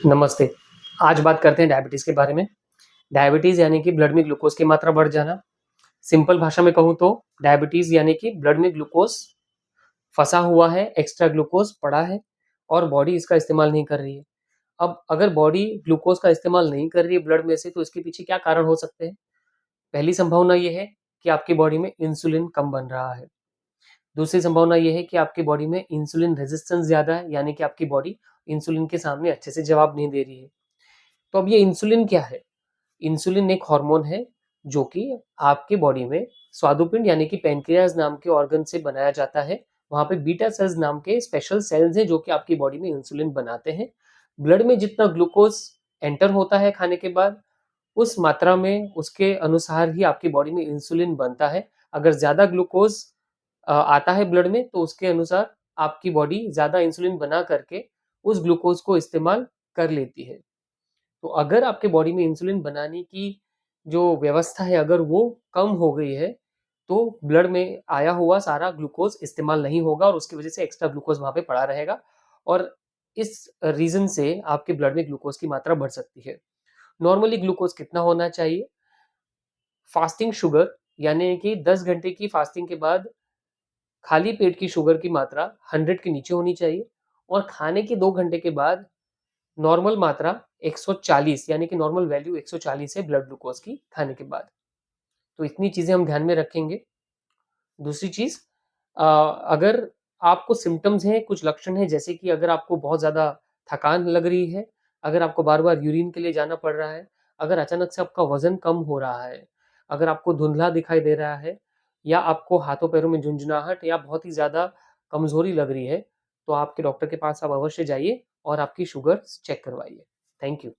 नमस्ते। आज बात करते हैं डायबिटीज़ के बारे में। डायबिटीज़ यानी कि ब्लड में ग्लूकोज़ की मात्रा बढ़ जाना। सिंपल भाषा में कहूँ तो डायबिटीज़ यानी कि ब्लड में ग्लूकोज़ फँसा हुआ है, एक्स्ट्रा ग्लूकोज़ पड़ा है और बॉडी इसका इस्तेमाल नहीं कर रही है। अब अगर बॉडी ग्लूकोज़ का इस्तेमाल नहीं कर रही है ब्लड में से, तो इसके पीछे क्या कारण हो सकते हैं? पहली संभावना ये है कि आपकी बॉडी में इंसुलिन कम बन रहा है। दूसरी संभावना ये है कि आपकी बॉडी में इंसुलिन रेज़िस्टेंस ज़्यादा है, यानी कि आपकी बॉडी इंसुलिन के सामने अच्छे से जवाब नहीं दे रही है। तो अब ये इंसुलिन क्या है? इंसुलिन एक हार्मोन है जो कि आपके बॉडी में स्वादुपिंड यानी कि पैनक्रियाज नाम के ऑर्गन से बनाया जाता है। वहाँ पे बीटा सेल्स नाम के स्पेशल सेल्स हैं जो कि आपकी बॉडी में इंसुलिन बनाते हैं। ब्लड में जितना ग्लूकोज एंटर होता है खाने के बाद, उस मात्रा में उसके अनुसार ही आपकी बॉडी में इंसुलिन बनता है। अगर ज़्यादा ग्लूकोज आता है ब्लड में, तो उसके अनुसार आपकी बॉडी ज़्यादा इंसुलिन बना करके उस ग्लूकोज को इस्तेमाल कर लेती है। तो अगर आपके बॉडी में इंसुलिन बनाने की जो व्यवस्था है, अगर वो कम हो गई है, तो ब्लड में आया हुआ सारा ग्लूकोज़ इस्तेमाल नहीं होगा और उसकी वजह से एक्स्ट्रा ग्लूकोज़ वहाँ पे पड़ा रहेगा और इस रीज़न से आपके ब्लड में ग्लूकोज़ की मात्रा बढ़ सकती है। नॉर्मली ग्लूकोज़ कितना होना चाहिए? फास्टिंग शुगर यानी कि 10 घंटे की फास्टिंग के बाद खाली पेट की शुगर की मात्रा 100 के नीचे होनी चाहिए और खाने के 2 घंटे के बाद नॉर्मल मात्रा 140 यानी कि नॉर्मल वैल्यू 140 है ब्लड ग्लूकोज़ की खाने के बाद। तो इतनी चीज़ें हम ध्यान में रखेंगे। दूसरी चीज़ अगर आपको सिम्पटम्स हैं, कुछ लक्षण हैं जैसे कि अगर आपको बहुत ज़्यादा थकान लग रही है, अगर आपको बार-बार यूरिन के लिए जाना पड़ रहा है, अगर अचानक से आपका वज़न कम हो रहा है, अगर आपको धुंधला दिखाई दे रहा है या आपको हाथों-पैरों में झुंझुनाहट या बहुत ही ज़्यादा कमज़ोरी लग रही है, तो आपके डॉक्टर के पास आप अवश्य जाइए और आपकी शुगर चेक करवाइए। Thank you.